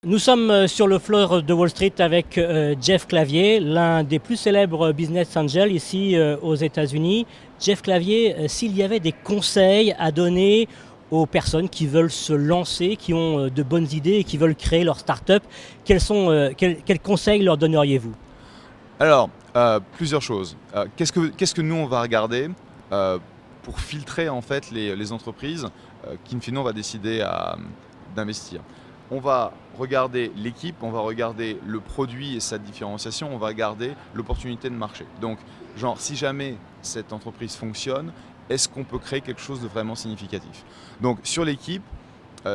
Nous sommes sur le floor de Wall Street avec Jeff Clavier, l'un des plus célèbres business angels ici aux États-Unis. Jeff Clavier, s'il y avait des conseils à donner aux personnes qui veulent se lancer, qui ont de bonnes idées et qui veulent créer leur start-up, quels conseils leur donneriez-vous? Alors, plusieurs choses. Qu'est-ce que nous on va regarder euh, pour filtrer en fait les entreprises qui in fine on va décider d'investir. On va regarder l'équipe, on va regarder le produit et sa différenciation, on va regarder l'opportunité de marché. Donc, genre, si jamais cette entreprise fonctionne, est-ce qu'on peut créer quelque chose de vraiment significatif? Donc, sur l'équipe,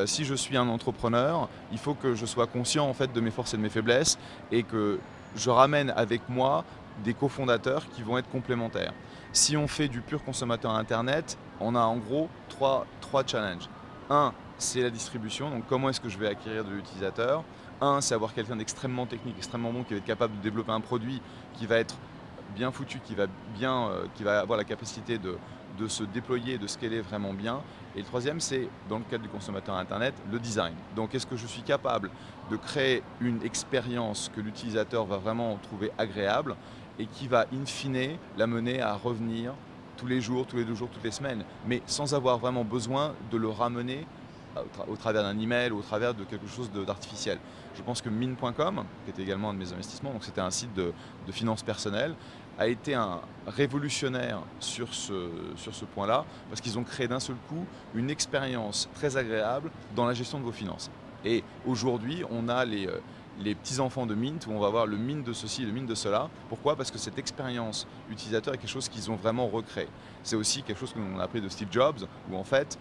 si je suis un entrepreneur, il faut que je sois conscient en fait de mes forces et de mes faiblesses et que je ramène avec moi des cofondateurs qui vont être complémentaires. Si on fait du pur consommateur Internet, on a en gros trois challenges. Un, c'est la distribution, donc comment est-ce que je vais acquérir de l'utilisateur. Un, c'est avoir quelqu'un d'extrêmement technique, extrêmement bon, qui va être capable de développer un produit qui va être bien foutu, qui va avoir la capacité de se déployer, de scaler vraiment bien. Et le troisième, c'est, dans le cadre du consommateur Internet, le design. Donc, est-ce que je suis capable de créer une expérience que l'utilisateur va vraiment trouver agréable et qui va, in fine, l'amener à revenir tous les jours, tous les 2 jours, toutes les semaines, mais sans avoir vraiment besoin de le ramener au travers d'un email ou au travers de quelque chose d'artificiel. Je pense que Mine.com, qui était également un de mes investissements, donc c'était un site de finances personnelles, a été un révolutionnaire sur ce point-là, parce qu'ils ont créé d'un seul coup une expérience très agréable dans la gestion de vos finances. Et aujourd'hui, on a les petits-enfants de Mint, où on va voir le Mint de ceci, le Mint de cela. Pourquoi? Parce que cette expérience utilisateur est quelque chose qu'ils ont vraiment recréé. C'est aussi quelque chose qu'on a appris de Steve Jobs, où en fait,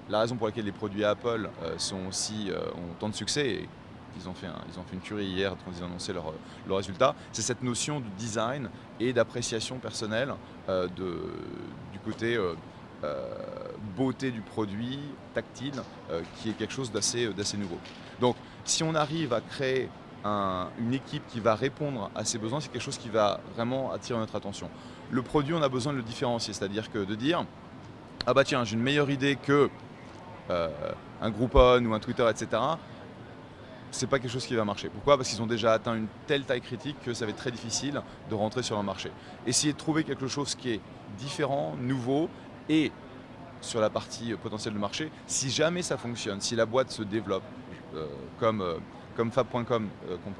la raison pour laquelle les produits Apple ont tant de succès, et ils ont fait une tuerie hier quand ils ont annoncé leurs résultats, c'est cette notion de design et d'appréciation personnelle du côté beauté du produit, tactile, qui est quelque chose d'assez nouveau. Donc si on arrive à créer une équipe qui va répondre à ces besoins, c'est quelque chose qui va vraiment attirer notre attention. Le produit, on a besoin de le différencier, c'est-à-dire que de dire ah bah tiens, j'ai une meilleure idée que euh, un Groupon ou un Twitter, etc., c'est pas quelque chose qui va marcher. Pourquoi? Parce qu'ils ont déjà atteint une telle taille critique que ça va être très difficile de rentrer sur un marché. Essayez de trouver quelque chose qui est différent, nouveau, et sur la partie potentielle de marché, si jamais ça fonctionne, si la boîte se développe, euh, comme, euh, comme Fab.com,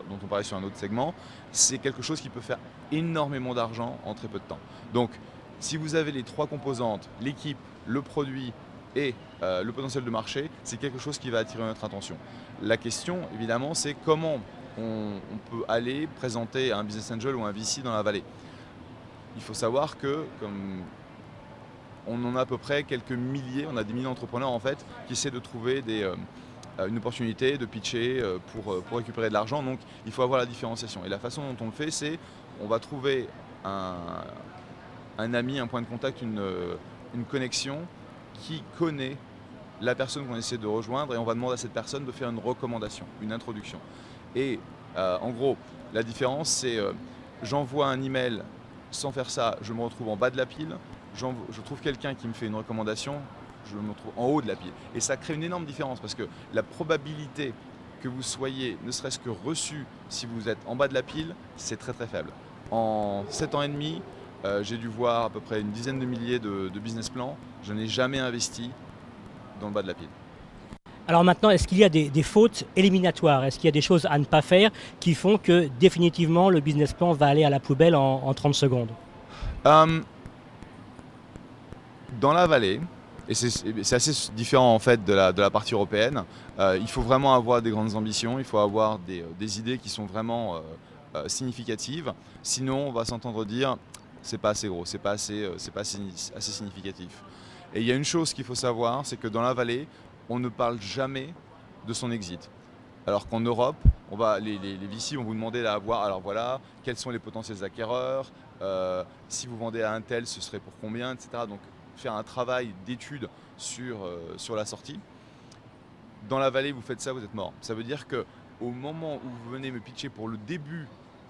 dont on parlait sur un autre segment, c'est quelque chose qui peut faire énormément d'argent en très peu de temps. Donc, si vous avez les trois composantes, l'équipe, le produit et le potentiel de marché, c'est quelque chose qui va attirer notre attention. La question, évidemment, c'est comment on peut aller présenter un business angel ou un VC dans la vallée. Il faut savoir que, comme on en a à peu près quelques milliers, on a des milliers d'entrepreneurs en fait, qui essaient de trouver une opportunité de pitcher pour récupérer de l'argent. Donc il faut avoir la différenciation. Et la façon dont on le fait, c'est on va trouver un, un ami, un point de contact, une connexion qui connaît la personne qu'on essaie de rejoindre et on va demander à cette personne de faire une recommandation, une introduction. Et en gros, la différence c'est j'envoie un email sans faire ça, je me retrouve en bas de la pile, je trouve quelqu'un qui me fait une recommandation, je me retrouve en haut de la pile. Et ça crée une énorme différence parce que la probabilité que vous soyez ne serait-ce que reçu si vous êtes en bas de la pile, c'est très très faible. En 7 ans et demi, j'ai dû voir à peu près une dizaine de milliers de business plans. Je n'ai jamais investi dans le bas de la pile. Alors maintenant, est-ce qu'il y a des fautes éliminatoires? Est-ce qu'il y a des choses à ne pas faire qui font que définitivement le business plan va aller à la poubelle en 30 secondes? Euh, Dans la vallée, et c'est assez différent en fait de la partie européenne, il faut vraiment avoir des grandes ambitions, il faut avoir des idées qui sont vraiment significatives. Sinon, on va s'entendre dire c'est pas assez gros, c'est pas assez significatif. Et il y a une chose qu'il faut savoir, c'est que dans la vallée, on ne parle jamais de son exit. Alors qu'en Europe, les VC vont vous demander à voir, alors voilà, quels sont les potentiels acquéreurs, si vous vendez à un tel, ce serait pour combien, etc. Donc faire un travail d'étude sur la sortie. Dans la vallée, vous faites ça, vous êtes mort. Ça veut dire que au moment où vous venez me pitcher pour le début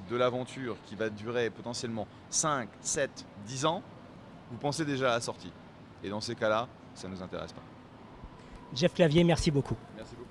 de l'aventure qui va durer potentiellement 5, 7, 10 ans, vous pensez déjà à la sortie. Et dans ces cas-là, ça ne nous intéresse pas. Jeff Clavier, merci beaucoup. Merci beaucoup.